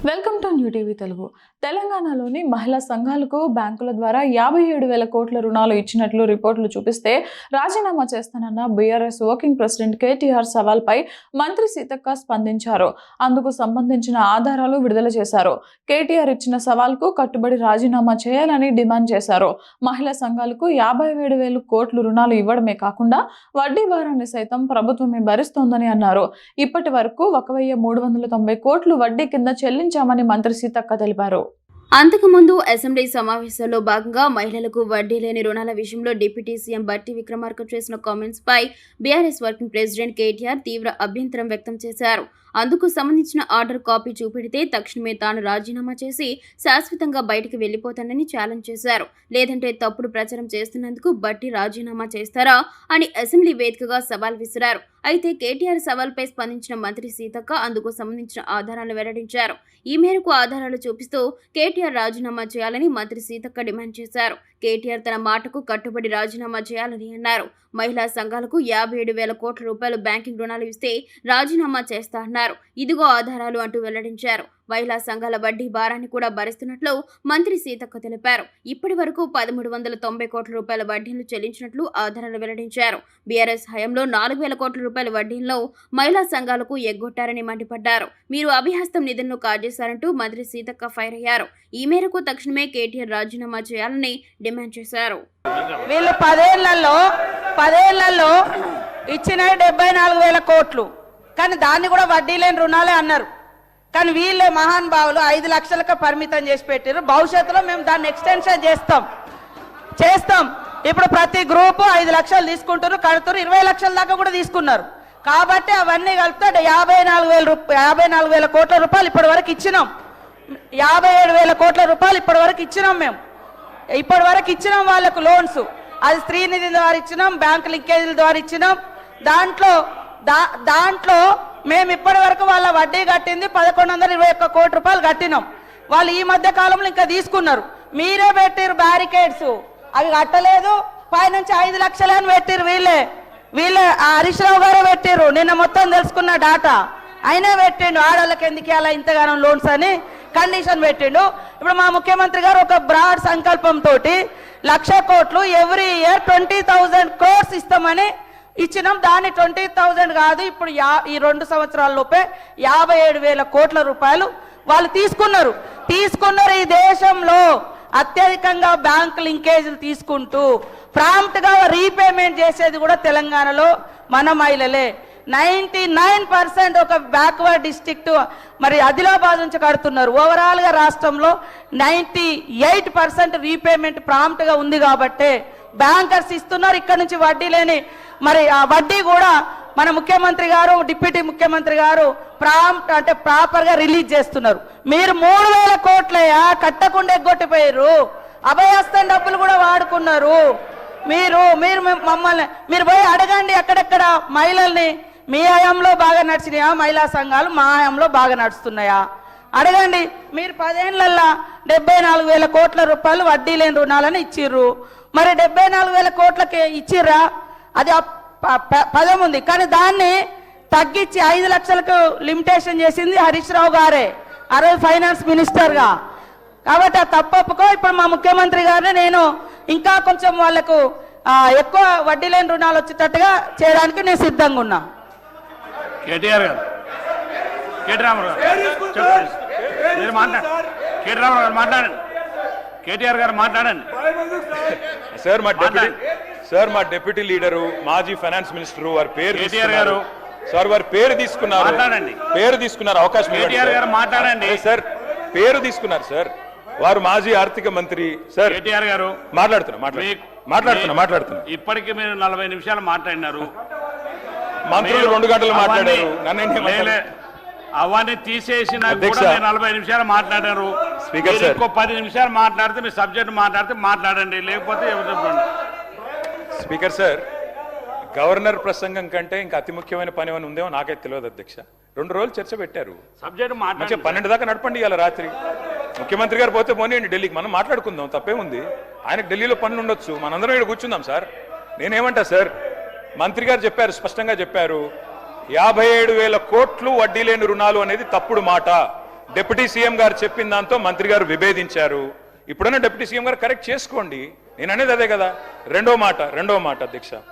Welcome to new TV Telugu. తెలంగాణలోని మహిళా సంఘాలకు బ్యాంకుల ద్వారా 57,000 కోట్ల రుణాలు ఇచ్చినట్లు రిపోర్టులు చూపిస్తే రాజీనామా చేస్తానన్న బీఆర్ఎస్ వర్కింగ్ ప్రెసిడెంట్ కేటీఆర్ సవాల్పై మంత్రి సీతక్క స్పందించారు. అందుకు సంబంధించిన ఆధారాలు విడుదల చేశారు. కేటీఆర్ ఇచ్చిన సవాల్కు కట్టుబడి రాజీనామా చేయాలని డిమాండ్ చేశారు. మహిళా సంఘాలకు 57,000 కోట్లు రుణాలు ఇవ్వడమే కాకుండా వడ్డీ భారాన్ని సైతం ప్రభుత్వమే భరిస్తోందని అన్నారు. ఇప్పటి వరకు 1,390 కోట్లు వడ్డీ కింద చెల్లించామని మంత్రి సీతక్క తెలిపారు. అంతకుముందు అసెంబ్లీ సమావేశాల్లో భాగంగా మహిళలకు వడ్డీ లేని రుణాల విషయంలో డిప్యూటీ సీఎం బట్టి విక్రమార్క చేసిన కామెంట్స్ పై బీఆర్ఎస్ వర్కింగ్ ప్రెసిడెంట్ కేటీఆర్ తీవ్ర అభ్యంతరం వ్యక్తం చేశారు. అందుకు సంబంధించిన ఆర్డర్ కాపీ చూపెడితే తక్షణమే తాను రాజీనామా చేసి శాశ్వతంగా బయటికి వెళ్లిపోతానని ఛాలెంజ్ చేశారు. లేదంటే తప్పుడు ప్రచారం చేస్తున్నందుకు బట్టి రాజీనామా చేస్తారా అని అసెంబ్లీ వేదికగా సవాల్ విసిరారు. అయితే కేటీఆర్ సవాల్పై స్పందించిన మంత్రి సీతక్క అందుకు సంబంధించిన ఆధారాలు వెల్లడించారు. ఈ మేరకు ఆధారాలు చూపిస్తూ కేటీఆర్ రాజీనామా చేయాలని మంత్రి సీతక్క డిమాండ్ చేశారు. కేటీఆర్ తన మాటకు కట్టుబడి రాజీనామా చేయాలని అన్నారు. మహిళా సంఘాలకు 57,000 కోట్ల రూపాయలు బ్యాంకింగ్ రుణాలు ఇస్తే రాజీనామా చేస్తా అన్నారు. ఇదిగో ఆధారాలు అంటూ వెల్లడించారు. మహిళా సంఘాల వడ్డీ భారాన్ని కూడా భరిస్తున్నట్లు మంత్రి సీతక్క తెలిపారు. ఇప్పటి వరకు 1,390 కోట్ల రూపాయల వడ్డీలు చెల్లించినట్లు ఆధారాలు వెల్లడించారు. బీఆర్ఎస్ హయాంలో 4,000 కోట్ల రూపాయల వడ్డీల్లో మహిళా సంఘాలకు ఎగ్గొట్టారని మండిపడ్డారు. మీరు అభిహస్తం నిధులను కాజేశారంటూ మంత్రి సీతక్క ఫైర్ అయ్యారు. ఈ మేరకు తక్షణమే కేటీఆర్ రాజీనామా చేయాలని డిమాండ్ చేశారు. వీళ్ళు 10 ఏళ్లలో ఇచ్చిన 74,000 కోట్లు, కానీ దాన్ని కూడా వడ్డీ లేని రుణాలే అన్నారు. కానీ వీళ్ళే మహానుభావులు 5 లక్షలకు పరిమితం చేసి పెట్టారు. భవిష్యత్తులో మేము దాన్ని ఎక్స్టెన్షన్ చేస్తాం. ఇప్పుడు ప్రతి గ్రూపు 5 లక్షలు తీసుకుంటారు, కడుతున్నారు. 20 లక్షల దాకా కూడా తీసుకున్నారు. కాబట్టి అవన్నీ కలిపితే 54,000 కోట్ల రూపాయలు ఇప్పటి వరకు ఇచ్చినాం. 57,000 కోట్ల రూపాయలు ఇప్పటి వరకు ఇచ్చినాం. మేము ఇప్పటి వరకు ఇచ్చినాం వాళ్ళకు లోన్స్. అది స్త్రీనిధి ద్వారా ఇచ్చినాం, బ్యాంక్ లింకేజీల ద్వారా ఇచ్చినాం. దాంట్లో మేము ఇప్పటి వరకు వాళ్ళ వడ్డీ కట్టింది 1,121 కోట్ల రూపాయలు కట్టినాం. వాళ్ళు ఈ మధ్య కాలంలో ఇంకా తీసుకున్నారు. మీరే పెట్టిరు బ్యారికేడ్స్, అవి కట్టలేదు. పైనుంచి 5 లక్షలని పెట్టిరు. వీళ్ళే హరీష్ రావు గారే పెట్టిరు. నిన్న మొత్తం తెలుసుకున్న డాటా అయినా పెట్టిండు. ఆడవాళ్ళకి ఎందుకు అలా ఇంతగానో లోన్స్ అని కండిషన్ పెట్టిండు. ఇప్పుడు మా ముఖ్యమంత్రి గారు ఒక బ్రాడ్ సంకల్పంతో 1,00,000 కోట్లు ఎవ్రీ ఇయర్ 20,000 crores ఇస్తామని ఇచ్చినాం. దాన్ని 20,000 కాదు, ఇప్పుడు ఈ 2 సంవత్సరాల లోపే 57,000 కోట్ల రూపాయలు వాళ్ళు తీసుకున్నారు. ఈ దేశంలో అత్యధికంగా బ్యాంక్ లింకేజీలు తీసుకుంటూ ప్రాంప్ట్ గా రీపేమెంట్ చేసేది కూడా తెలంగాణలో మన మహిళలే. 99% ఒక బ్యాక్వర్డ్ డిస్ట్రిక్ట్ మరి ఆదిలాబాద్ నుంచి కడుతున్నారు. ఓవరాల్ గా రాష్ట్రంలో 98% రీపేమెంట్ ప్రాంప్ట్ గా ఉంది. కాబట్టి బ్యాంకర్స్ ఇస్తున్నారు. ఇక్కడ నుంచి వడ్డీ లేని మరి ఆ వడ్డీ కూడా మన ముఖ్యమంత్రి గారు, డిప్యూటీ ముఖ్యమంత్రి గారు ప్రాంప్ట్ అంటే ప్రాపర్ గా రిలీజ్ చేస్తున్నారు. మీరు 3,000 కోట్లయా కట్టకుండా ఎగ్గొట్టిపోయారు. అభయహస్తం డబ్బులు కూడా వాడుకున్నారు. మీరు మమ్మల్ని మీరు పోయి అడగండి ఎక్కడెక్కడ మహిళల్ని. మీ హయాంలో బాగా నడిచినాయా మహిళా సంఘాలు? మా హయాంలో బాగా నడుస్తున్నాయా అడగండి. మీరు 10 ఏళ్లలో 74,000 కోట్ల రూపాయలు వడ్డీ లేని రుణాలని ఇచ్చిర్రు. మరి 74,000 కోట్లకి ఇచ్చిర్రా? అది పదం ఉంది, కానీ దాన్ని తగ్గించి 5 లక్షలకు లిమిటేషన్ చేసింది హరీష్ రావు గారే, ఆ రోజు ఫైనాన్స్ మినిస్టర్ గా. కాబట్టి ఆ తప్పొప్పుకో. ఇప్పుడు మా ముఖ్యమంత్రి గారిని నేను ఇంకా కొంచెం వాళ్లకు ఎక్కువ వడ్డీ లేని రుణాలు వచ్చేటట్టుగా చేయడానికి నేను సిద్ధంగా ఉన్నా. కేటీఆర్ గారు, కేటీఆర్ గారు మాట్లాడండి. సార్ మా డిప్యూటీ లీడరు, మాజీ ఫైనాన్స్ మినిస్టర్ వారి పేరు కేటీఆర్ గారు సార్ వారి పేరు తీసుకున్నారు. అవకాశం కేటీఆర్ గారు మాట్లాడండి. సార్ పేరు తీసుకున్నారు సార్. వారు మాజీ ఆర్థిక మంత్రి. సార్ కేటీఆర్ గారు మాట్లాడుతున్నా. ఇప్పటికీ మీరు 40 నిమిషాలు మాట్లాడినారు. మంత్రులు 2 గంటలు మాట్లాడారు. అవన్నీ తీసేసిన 40 నిమిషాలు మాట్లాడారు. స్పీకర్ ఇంకో 10 నిమిషాలు మాట్లాడితే మీ సబ్జెక్ట్ మాట్లాడండి, లేకపోతే చెప్పండి. స్పీకర్ సార్, గవర్నర్ ప్రసంగం కంటే ఇంకా అతి ముఖ్యమైన పని ఏమైనా ఉందేమో నాకైతే తెలియదు అధ్యక్ష. 2 రోజులు చర్చ పెట్టారు. సబ్జెక్ట్ మంచిగా 12 దాకా నడపండి. ఇలా రాత్రి ముఖ్యమంత్రి గారు పోతే పోనీయండి ఢిల్లీకి, మనం మాట్లాడుకుందాం, తప్పేముంది. ఆయనకు ఢిల్లీలో పనులు ఉండొచ్చు, మనందరం ఇక్కడ కూర్చుందాం సార్. నేనేమంటా సార్, మంత్రి గారు చెప్పారు, స్పష్టంగా చెప్పారు, 57,000 కోట్లు వడ్డీ లేని రుణాలు అనేది తప్పుడు మాట. డిప్యూటీ సీఎం గారు చెప్పిన దాంతో మంత్రి గారు విభేదించారు. ఇప్పుడైనా డిప్యూటీ సీఎం గారు కరెక్ట్ చేసుకోండి. నేను అనేది అదే కదా. రెండో మాట అధ్యక్ష,